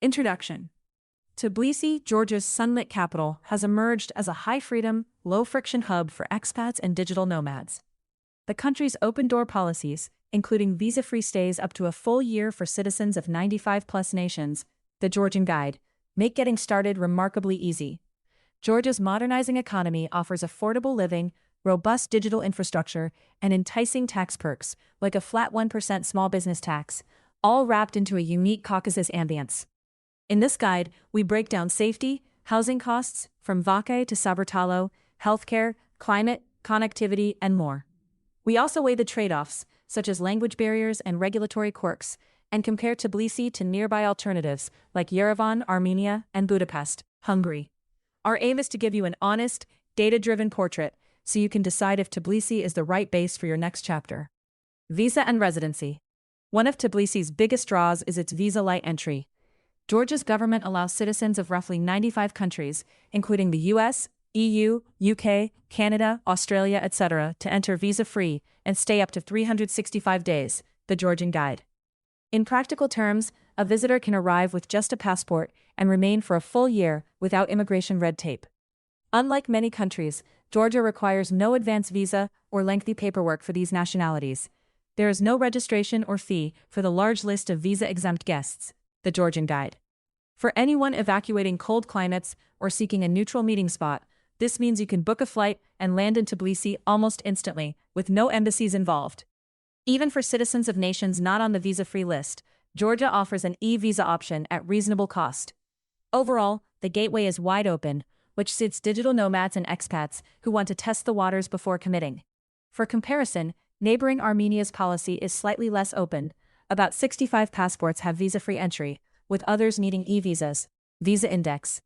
Introduction. Tbilisi, Georgia's sunlit capital, has emerged as a high-freedom, low-friction hub for expats and digital nomads. The country's open-door policies, including visa-free stays up to a full year for citizens of 95-plus nations, the Georgian Guide, make getting started remarkably easy. Georgia's modernizing economy offers affordable living, robust digital infrastructure, and enticing tax perks, like a flat 1% small business tax, all wrapped into a unique Caucasus ambience. In this guide, we break down safety, housing costs, from Vake to Saburtalo, healthcare, climate, connectivity, and more. We also weigh the trade-offs, such as language barriers and regulatory quirks, and compare Tbilisi to nearby alternatives like Yerevan, Armenia, and Budapest, Hungary. Our aim is to give you an honest, data-driven portrait so you can decide if Tbilisi is the right base for your next chapter. Visa and residency. One of Tbilisi's biggest draws is its visa-light entry. Georgia's government allows citizens of roughly 95 countries, including the US, EU, UK, Canada, Australia, etc., to enter visa-free and stay up to 365 days, the Georgian Guide. In practical terms, a visitor can arrive with just a passport and remain for a full year without immigration red tape. Unlike many countries, Georgia requires no advance visa or lengthy paperwork for these nationalities. There is no registration or fee for the large list of visa-exempt guests, the Georgian Guide. For anyone evacuating cold climates or seeking a neutral meeting spot, this means you can book a flight and land in Tbilisi almost instantly, with no embassies involved. Even for citizens of nations not on the visa-free list, Georgia offers an e-visa option at reasonable cost. Overall, the gateway is wide open, which suits digital nomads and expats who want to test the waters before committing. For comparison, neighboring Armenia's policy is slightly less open. About 65 passports have visa-free entry, with others needing e-visas. Visa Index.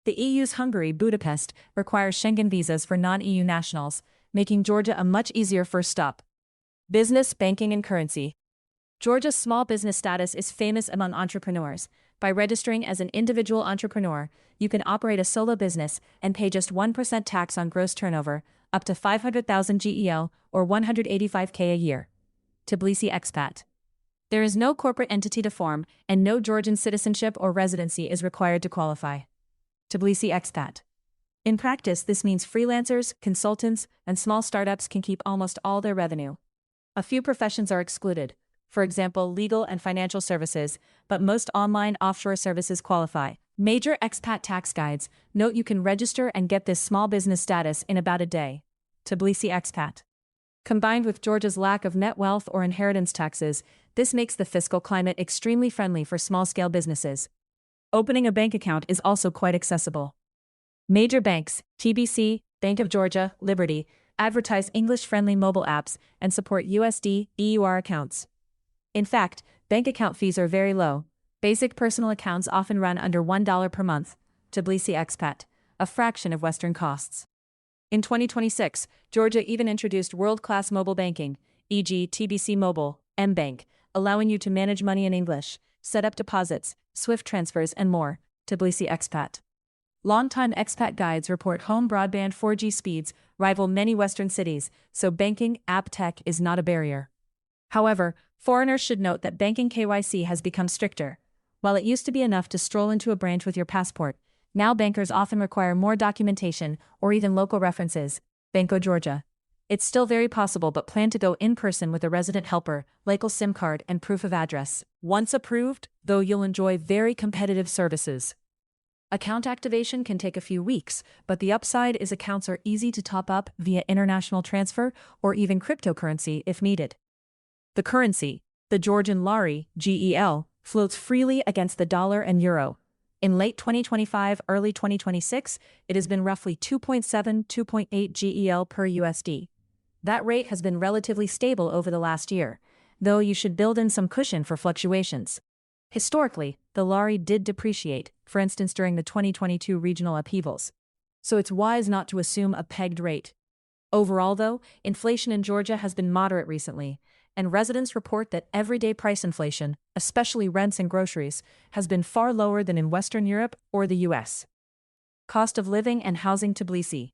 The EU's Hungary, Budapest, requires Schengen visas for non-EU nationals, making Georgia a much easier first stop. Business, banking, and currency. Georgia's small business status is famous among entrepreneurs. By registering as an individual entrepreneur, you can operate a solo business and pay just 1% tax on gross turnover, up to 500,000 GEL or 185K a year. Tbilisi expat. There is no corporate entity to form, and no Georgian citizenship or residency is required to qualify. Tbilisi expat. In practice, this means freelancers, consultants, and small startups can keep almost all their revenue. A few professions are excluded, for example, legal and financial services, but most online offshore services qualify. Major expat tax guides note you can register and get this small business status in about a day. Tbilisi expat. Combined with Georgia's lack of net wealth or inheritance taxes, this makes the fiscal climate extremely friendly for small-scale businesses. Opening a bank account is also quite accessible. Major banks, TBC, Bank of Georgia, Liberty, advertise English-friendly mobile apps and support USD, EUR accounts. In fact, bank account fees are very low. Basic personal accounts often run under $1 per month. Tbilisi expat, a fraction of Western costs. In 2026, Georgia even introduced world-class mobile banking, e.g. TBC Mobile, mBank, allowing you to manage money in English, set up deposits, SWIFT transfers, and more. Tbilisi expat. Longtime expat guides report home broadband 4G speeds rival many Western cities, so banking app tech is not a barrier. However, foreigners should note that banking KYC has become stricter. While it used to be enough to stroll into a branch with your passport, now bankers often require more documentation or even local references. Banco Georgia. It's still very possible, but plan to go in person with a resident helper, local SIM card, and proof of address. Once approved, though, you'll enjoy very competitive services. Account activation can take a few weeks, but the upside is accounts are easy to top up via international transfer or even cryptocurrency if needed. The currency, the Georgian lari, GEL, floats freely against the dollar and euro. In late 2025, early 2026, it has been roughly 2.7-2.8 GEL per USD. That rate has been relatively stable over the last year, though you should build in some cushion for fluctuations. Historically, the lari did depreciate, for instance during the 2022 regional upheavals. So it's wise not to assume a pegged rate. Overall though, inflation in Georgia has been moderate recently, and residents report that everyday price inflation, especially rents and groceries, has been far lower than in Western Europe or the US. Cost of living and housing. Tbilisi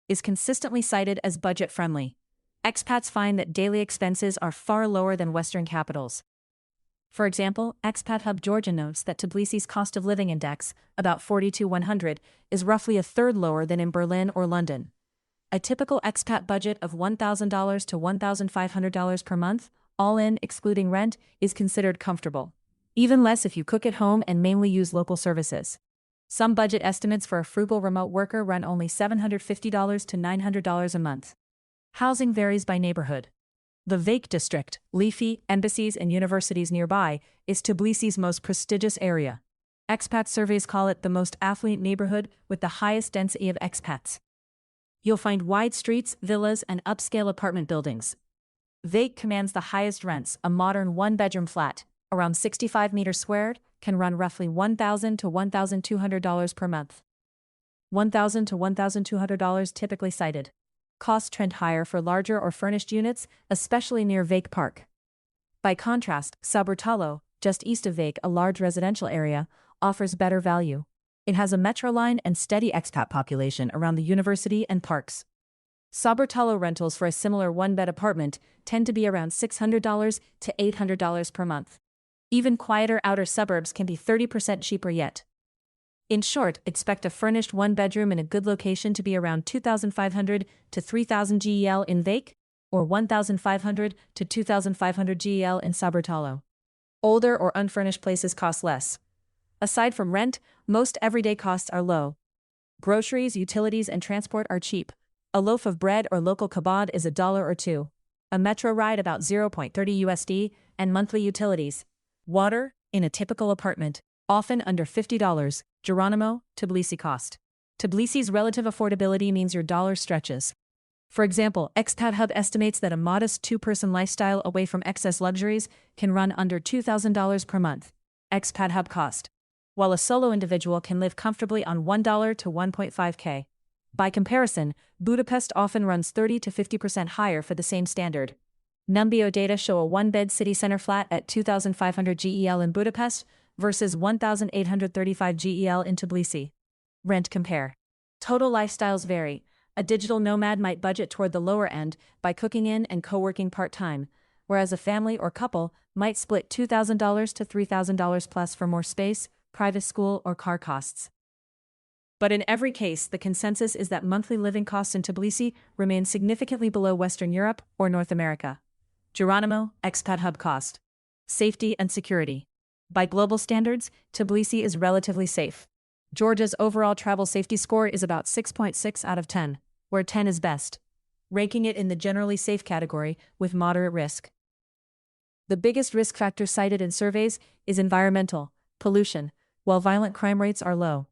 is consistently cited as budget-friendly. Expats find that daily expenses are far lower than Western capitals. For example, Expat Hub Georgia notes that Tbilisi's cost of living index, about 40 to 100, is roughly a third lower than in Berlin or London. A typical expat budget of $1,000 to $1,500 per month, all in, excluding rent, is considered comfortable. Even less if you cook at home and mainly use local services. Some budget estimates for a frugal remote worker run only $750 to $900 a month. Housing varies by neighborhood. The Vake district, leafy, embassies and universities nearby, is Tbilisi's most prestigious area. Expat surveys call it the most affluent neighborhood with the highest density of expats. You'll find wide streets, villas, and upscale apartment buildings. Vake commands the highest rents. A modern one-bedroom flat, around 65 meters squared, can run roughly $1,000 to $1,200 per month. $1,000 to $1,200 typically cited. Costs trend higher for larger or furnished units, especially near Vake Park. By contrast, Saburtalo, just east of Vake, a large residential area, offers better value. It has a metro line and steady expat population around the university and parks. Saburtalo rentals for a similar one-bed apartment tend to be around $600 to $800 per month. Even quieter outer suburbs can be 30% cheaper yet. In short, expect a furnished one-bedroom in a good location to be around 2,500 to 3,000 GEL in Vake, or 1,500 to 2,500 GEL in Saburtalo. Older or unfurnished places cost less. Aside from rent, most everyday costs are low. Groceries, utilities, and transport are cheap. A loaf of bread or local kebab is $1 or $2. A metro ride about 0.30 USD, and monthly utilities. Water, in a typical apartment, often under $50, Geronimo, Tbilisi cost. Tbilisi's relative affordability means your dollar stretches. For example, Expat Hub estimates that a modest two-person lifestyle away from excess luxuries can run under $2,000 per month. Expat Hub cost. While a solo individual can live comfortably on $1 to $1.5K. By comparison, Budapest often runs 30 to 50% higher for the same standard. Numbeo data show a one-bed city center flat at 2,500 GEL in Budapest versus 1,835 GEL in Tbilisi. Rent compare. Total lifestyles vary. A digital nomad might budget toward the lower end by cooking in and co-working part-time, whereas a family or couple might split $2,000 to $3,000 plus for more space, private school, or car costs. But in every case, the consensus is that monthly living costs in Tbilisi remain significantly below Western Europe or North America. Geronimo, Expat Hub cost. Safety and security. By global standards, Tbilisi is relatively safe. Georgia's overall travel safety score is about 6.6 out of 10, where 10 is best, ranking it in the generally safe category with moderate risk. The biggest risk factor cited in surveys is environmental, pollution, while violent crime rates are low.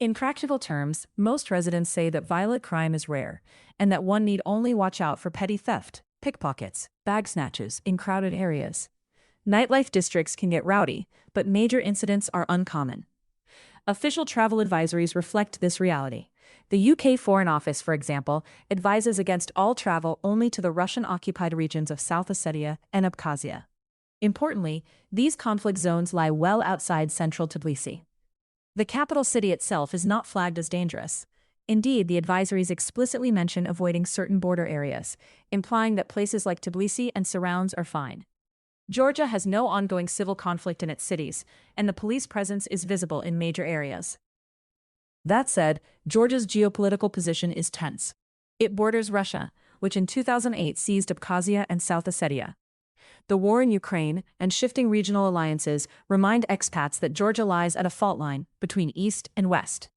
In practical terms, most residents say that violent crime is rare, and that one need only watch out for petty theft, pickpockets, bag snatches in crowded areas. Nightlife districts can get rowdy, but major incidents are uncommon. Official travel advisories reflect this reality. The UK Foreign Office, for example, advises against all travel only to the Russian-occupied regions of South Ossetia and Abkhazia. Importantly, these conflict zones lie well outside central Tbilisi. The capital city itself is not flagged as dangerous. Indeed, the advisories explicitly mention avoiding certain border areas, implying that places like Tbilisi and surrounds are fine. Georgia has no ongoing civil conflict in its cities, and the police presence is visible in major areas. That said, Georgia's geopolitical position is tense. It borders Russia, which in 2008 seized Abkhazia and South Ossetia. The war in Ukraine and shifting regional alliances remind expats that Georgia lies at a fault line between East and West.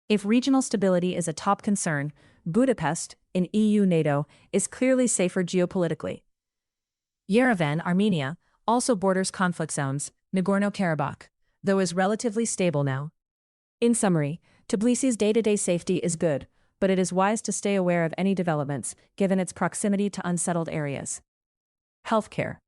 If regional stability is a top concern, Budapest, in EU-NATO, is clearly safer geopolitically. Yerevan, Armenia, also borders conflict zones, Nagorno-Karabakh, though is relatively stable now. In summary, Tbilisi's day-to-day safety is good, but it is wise to stay aware of any developments, given its proximity to unsettled areas. Healthcare.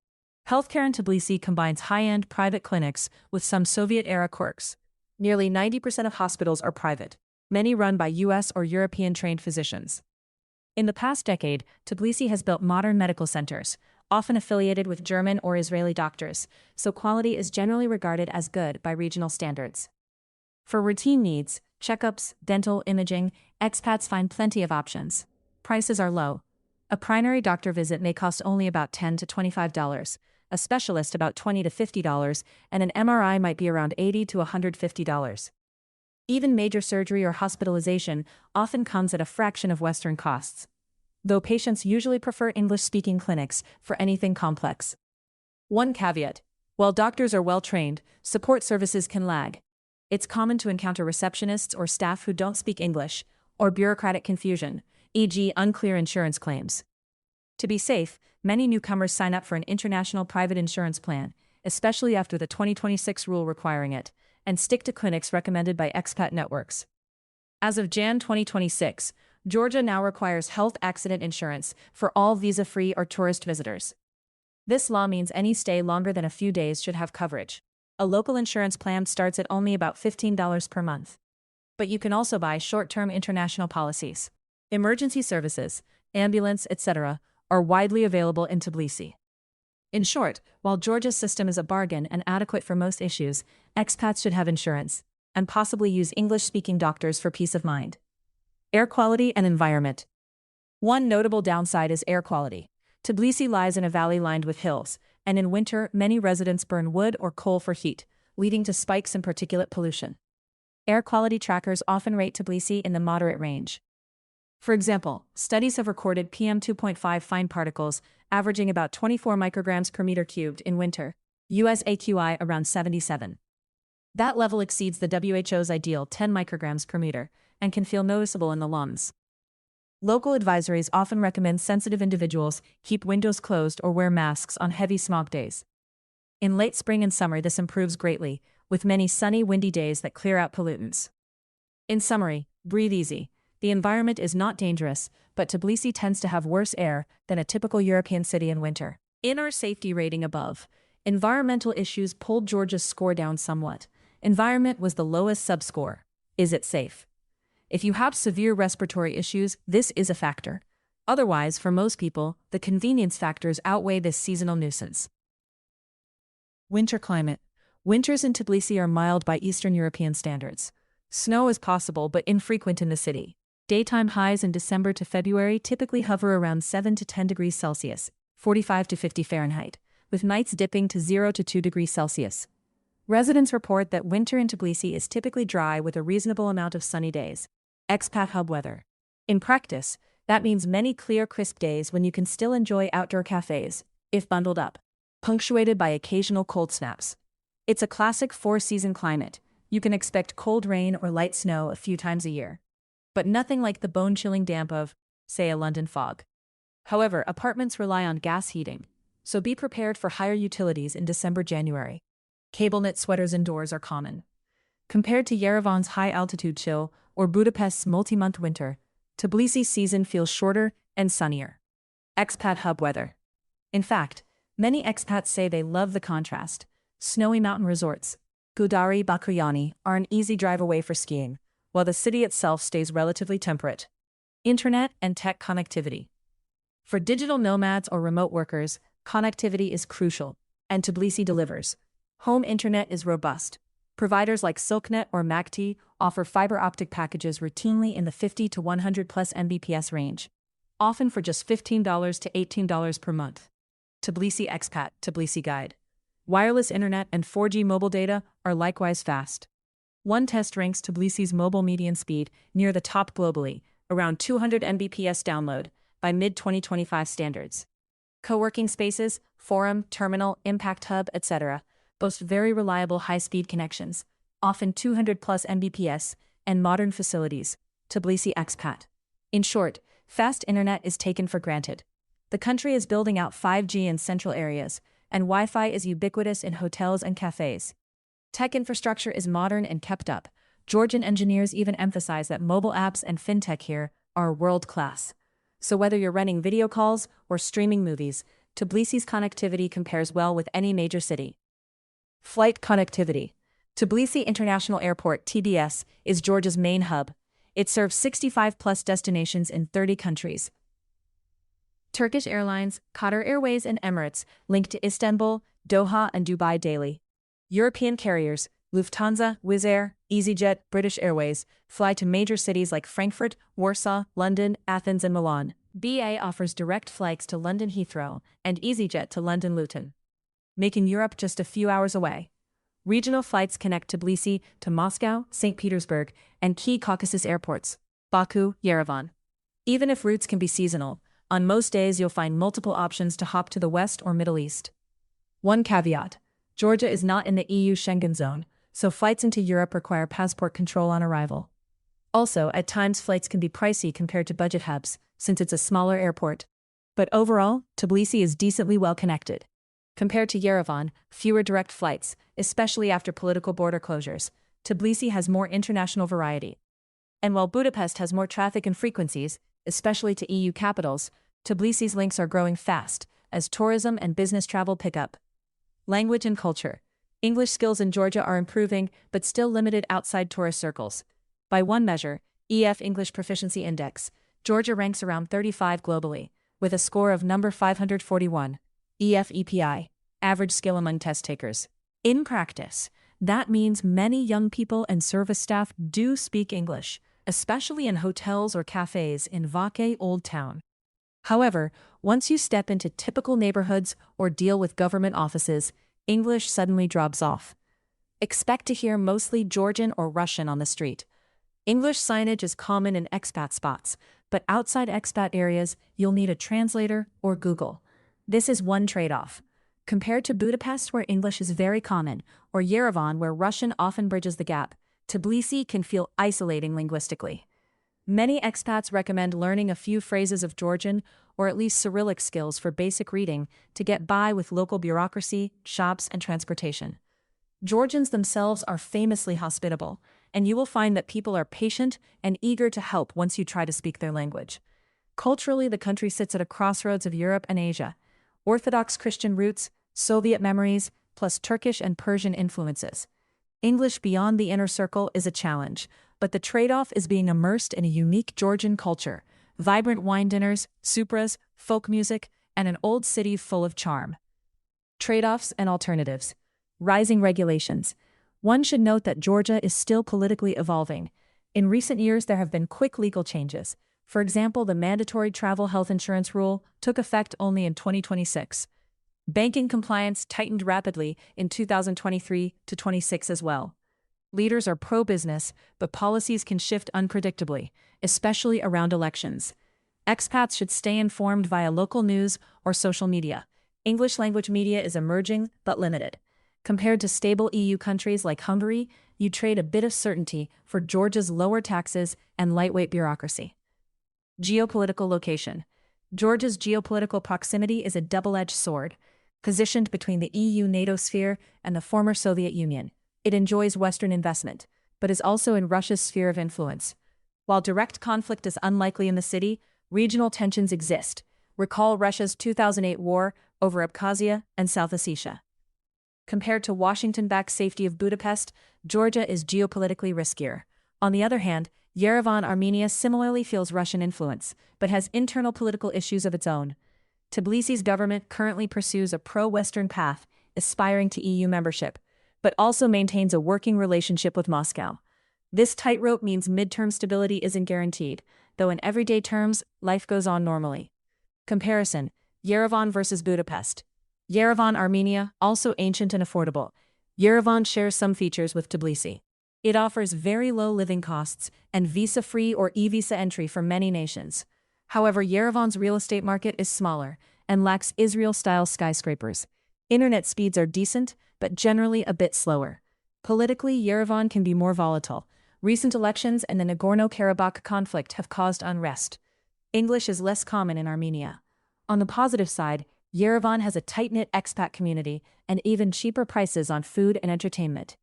Healthcare in Tbilisi combines high-end private clinics with some Soviet-era quirks. Nearly 90% of hospitals are private, many run by US or European-trained physicians. In the past decade, Tbilisi has built modern medical centers, often affiliated with German or Israeli doctors, so quality is generally regarded as good by regional standards. For routine needs, checkups, dental imaging, expats find plenty of options. Prices are low. A primary doctor visit may cost only about $10 to $25, a specialist about $20 to $50, and an MRI might be around $80 to $150. Even major surgery or hospitalization often comes at a fraction of Western costs, though patients usually prefer English-speaking clinics for anything complex. One caveat: while doctors are well-trained, support services can lag. It's common to encounter receptionists or staff who don't speak English, or bureaucratic confusion, e.g. unclear insurance claims. To be safe, many newcomers sign up for an international private insurance plan, especially after the 2026 rule requiring it, and stick to clinics recommended by expat networks. As of Jan 2026, Georgia now requires health accident insurance for all visa-free or tourist visitors. This law means any stay longer than a few days should have coverage. A local insurance plan starts at only about $15 per month. But you can also buy short-term international policies. Emergency services, ambulance, etc., are widely available in Tbilisi. In short, while Georgia's system is a bargain and adequate for most issues, expats should have insurance, and possibly use English-speaking doctors for peace of mind. Air quality and environment. One notable downside is air quality. Tbilisi lies in a valley lined with hills, and in winter, many residents burn wood or coal for heat, leading to spikes in particulate pollution. Air quality trackers often rate Tbilisi in the moderate range. For example, studies have recorded PM2.5 fine particles averaging about 24 micrograms per meter cubed in winter, US AQI around 77. That level exceeds the WHO's ideal 10 micrograms per meter and can feel noticeable in the lungs. Local advisories often recommend sensitive individuals keep windows closed or wear masks on heavy smog days. In late spring and summer, this improves greatly, with many sunny, windy days that clear out pollutants. In summary, breathe easy. The environment is not dangerous, but Tbilisi tends to have worse air than a typical European city in winter. In our safety rating above, environmental issues pulled Georgia's score down somewhat. Environment was the lowest subscore. Is it safe? If you have severe respiratory issues, this is a factor. Otherwise, for most people, the convenience factors outweigh this seasonal nuisance. Winter climate. Winters in Tbilisi are mild by Eastern European standards. Snow is possible but infrequent in the city. Daytime highs in December to February typically hover around 7 to 10 degrees Celsius, 45 to 50 Fahrenheit, with nights dipping to 0 to 2 degrees Celsius. Residents report that winter in Tbilisi is typically dry with a reasonable amount of sunny days. Expat hub weather. In practice, that means many clear, crisp days when you can still enjoy outdoor cafes, if bundled up, punctuated by occasional cold snaps. It's a classic four-season climate. You can expect cold rain or light snow a few times a year, but nothing like the bone-chilling damp of, say, a London fog. However, apartments rely on gas heating, so be prepared for higher utilities in December-January. Cable knit sweaters indoors are common. Compared to Yerevan's high-altitude chill or Budapest's multi-month winter, Tbilisi's season feels shorter and sunnier. Expat hub weather. In fact, many expats say they love the contrast. Snowy mountain resorts, Gudari, Bakuyani, are an easy drive away for skiing, while the city itself stays relatively temperate. Internet and tech connectivity. For digital nomads or remote workers, connectivity is crucial, and Tbilisi delivers. Home internet is robust. Providers like Silknet or MacT offer fiber optic packages routinely in the 50 to 100 plus Mbps range, often for just $15 to $18 per month. Tbilisi Expat, TheGeorgianGuide. Wireless internet and 4G mobile data are likewise fast. One test ranks Tbilisi's mobile median speed near the top globally, around 200 Mbps download, by mid-2025 standards. Co-working spaces, forum, terminal, impact hub, etc. boast very reliable high-speed connections, often 200 plus Mbps, and modern facilities. Tbilisi Expat. In short, fast internet is taken for granted. The country is building out 5G in central areas, and Wi-Fi is ubiquitous in hotels and cafes. Tech infrastructure is modern and kept up. Georgian engineers even emphasize that mobile apps and fintech here are world-class. So whether you're running video calls or streaming movies, Tbilisi's connectivity compares well with any major city. Flight connectivity. Tbilisi International Airport, TBS, is Georgia's main hub. It serves 65-plus destinations in 30 countries. Turkish Airlines, Qatar Airways, and Emirates link to Istanbul, Doha, and Dubai daily. European carriers, Lufthansa, Wizz Air, EasyJet, British Airways, fly to major cities like Frankfurt, Warsaw, London, Athens, and Milan. BA offers direct flights to London Heathrow and EasyJet to London Luton. making Europe just a few hours away. Regional flights connect Tbilisi to Moscow, St. Petersburg, and key Caucasus airports, Baku, Yerevan. Even if routes can be seasonal, on most days you'll find multiple options to hop to the West or Middle East. One caveat: Georgia is not in the EU Schengen zone, so flights into Europe require passport control on arrival. Also, at times flights can be pricey compared to budget hubs, since it's a smaller airport. But overall, Tbilisi is decently well connected. Compared to Yerevan, fewer direct flights, especially after political border closures. Tbilisi has more international variety. And while Budapest has more traffic and frequencies, especially to EU capitals, Tbilisi's links are growing fast, as tourism and business travel pick up. Language and culture. English skills in Georgia are improving, but still limited outside tourist circles. By one measure, EF English Proficiency Index, Georgia ranks around 35 globally, with a score of number 541. EF EPI, average skill among test takers. In practice, that means many young people and service staff do speak English, especially in hotels or cafes in Vake Old Town. However, once you step into typical neighborhoods or deal with government offices, English suddenly drops off. Expect to hear mostly Georgian or Russian on the street. English signage is common in expat spots, but outside expat areas, you'll need a translator or Google. This is one trade-off. Compared to Budapest, where English is very common, or Yerevan, where Russian often bridges the gap, Tbilisi can feel isolating linguistically. Many expats recommend learning a few phrases of Georgian or at least Cyrillic skills for basic reading to get by with local bureaucracy, shops, and transportation. Georgians themselves are famously hospitable, and you will find that people are patient and eager to help once you try to speak their language. Culturally, the country sits at a crossroads of Europe and Asia. Orthodox Christian roots, Soviet memories, plus Turkish and Persian influences. English beyond the inner circle is a challenge, but the trade-off is being immersed in a unique Georgian culture, vibrant wine dinners, supras, folk music, and an old city full of charm. Trade-offs and alternatives. Rising regulations. One should note that Georgia is still politically evolving. In recent years, there have been quick legal changes. For example, the mandatory travel health insurance rule took effect only in 2026. Banking compliance tightened rapidly in 2023 to 26 as well. Leaders are pro-business, but policies can shift unpredictably, especially around elections. Expats should stay informed via local news or social media. English language media is emerging, but limited. Compared to stable EU countries like Hungary, you trade a bit of certainty for Georgia's lower taxes and lightweight bureaucracy. Geopolitical location. Georgia's geopolitical proximity is a double-edged sword. Positioned between the EU-NATO sphere and the former Soviet Union, it enjoys Western investment, but is also in Russia's sphere of influence. While direct conflict is unlikely in the city, regional tensions exist. Recall Russia's 2008 war over Abkhazia and South Ossetia. Compared to Washington-backed safety of Budapest, Georgia is geopolitically riskier. On the other hand, Yerevan, Armenia similarly feels Russian influence, but has internal political issues of its own. Tbilisi's government currently pursues a pro-Western path, aspiring to EU membership, but also maintains a working relationship with Moscow. This tightrope means midterm stability isn't guaranteed, though in everyday terms, life goes on normally. Comparison: Yerevan versus Budapest. Yerevan, Armenia, also ancient and affordable. Yerevan shares some features with Tbilisi. It offers very low living costs and visa-free or e-visa entry for many nations. However, Yerevan's real estate market is smaller and lacks Israel-style skyscrapers. Internet speeds are decent, but generally a bit slower. Politically, Yerevan can be more volatile. Recent elections and the Nagorno-Karabakh conflict have caused unrest. English is less common in Armenia. On the positive side, Yerevan has a tight-knit expat community and even cheaper prices on food and entertainment.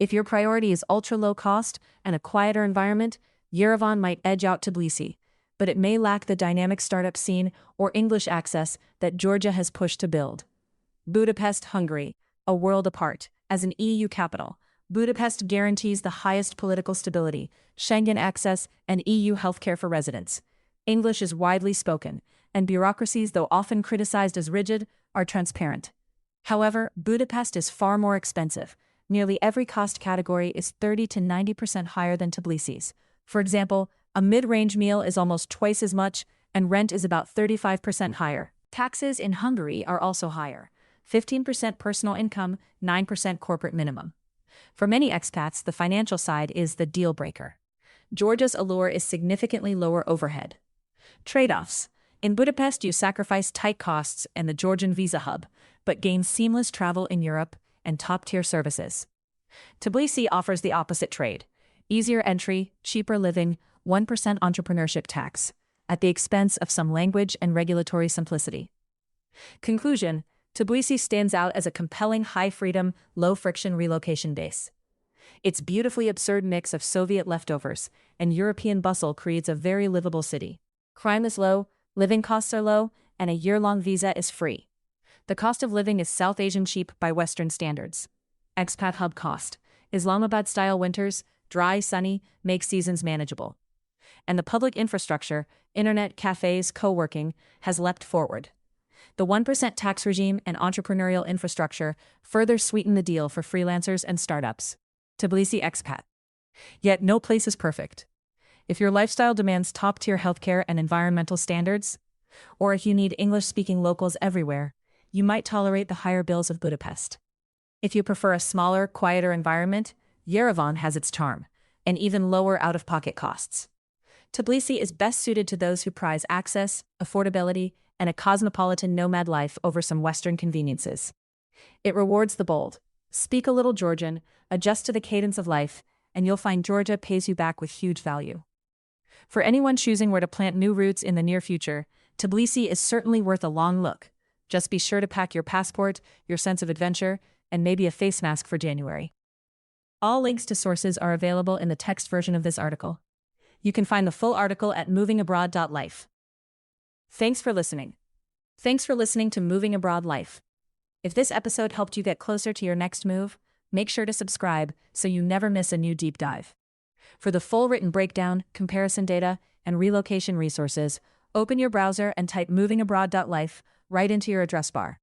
If your priority is ultra-low cost and a quieter environment, Yerevan might edge out Tbilisi, but it may lack the dynamic startup scene or English access that Georgia has pushed to build. Budapest, Hungary, a world apart. As an EU capital, Budapest guarantees the highest political stability, Schengen access, and EU healthcare for residents. English is widely spoken, and bureaucracies, though often criticized as rigid, are transparent. However, Budapest is far more expensive. Nearly every cost category is 30 to 90% higher than Tbilisi's. For example, a mid-range meal is almost twice as much, and rent is about 35% higher. Taxes in Hungary are also higher. 15% personal income, 9% corporate minimum. For many expats, the financial side is the deal breaker. Georgia's allure is significantly lower overhead. Trade-offs. In Budapest, you sacrifice tight costs and the Georgian visa hub, but gain seamless travel in Europe and top-tier services. Tbilisi offers the opposite trade. Easier entry, cheaper living, 1% entrepreneurship tax, at the expense of some language and regulatory simplicity. Conclusion: Tbilisi stands out as a compelling high-freedom, low-friction relocation base. Its beautifully absurd mix of Soviet leftovers and European bustle creates a very livable city. Crime is low, living costs are low, and a year-long visa is free. The cost of living is South Asian cheap by Western standards. Expat hub cost: Islamabad-style winters, dry, sunny, make seasons manageable. And the public infrastructure, internet, cafes, co-working, has leapt forward. The 1% tax regime and entrepreneurial infrastructure further sweeten the deal for freelancers and startups. Tbilisi expat. Yet no place is perfect. If your lifestyle demands top-tier healthcare and environmental standards, or if you need English-speaking locals everywhere, you might tolerate the higher bills of Budapest. If you prefer a smaller, quieter environment, Yerevan has its charm, and even lower out-of-pocket costs. Tbilisi is best suited to those who prize access, affordability, and a cosmopolitan nomad life over some Western conveniences. It rewards the bold. Speak a little Georgian, adjust to the cadence of life, and you'll find Georgia pays you back with huge value. For anyone choosing where to plant new roots in the near future, Tbilisi is certainly worth a long look. Just be sure to pack your passport, your sense of adventure, and maybe a face mask for January. All links to sources are available in the text version of this article. You can find the full article at movingabroad.life. Thanks for listening. Thanks for listening to Moving Abroad Life. If this episode helped you get closer to your next move, make sure to subscribe so you never miss a new deep dive. For the full written breakdown, comparison data, and relocation resources, open your browser and type movingabroad.life right into your address bar.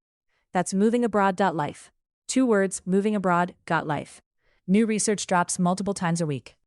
That's movingabroad.life. 2 words, movingabroad.life. New research drops multiple times a week.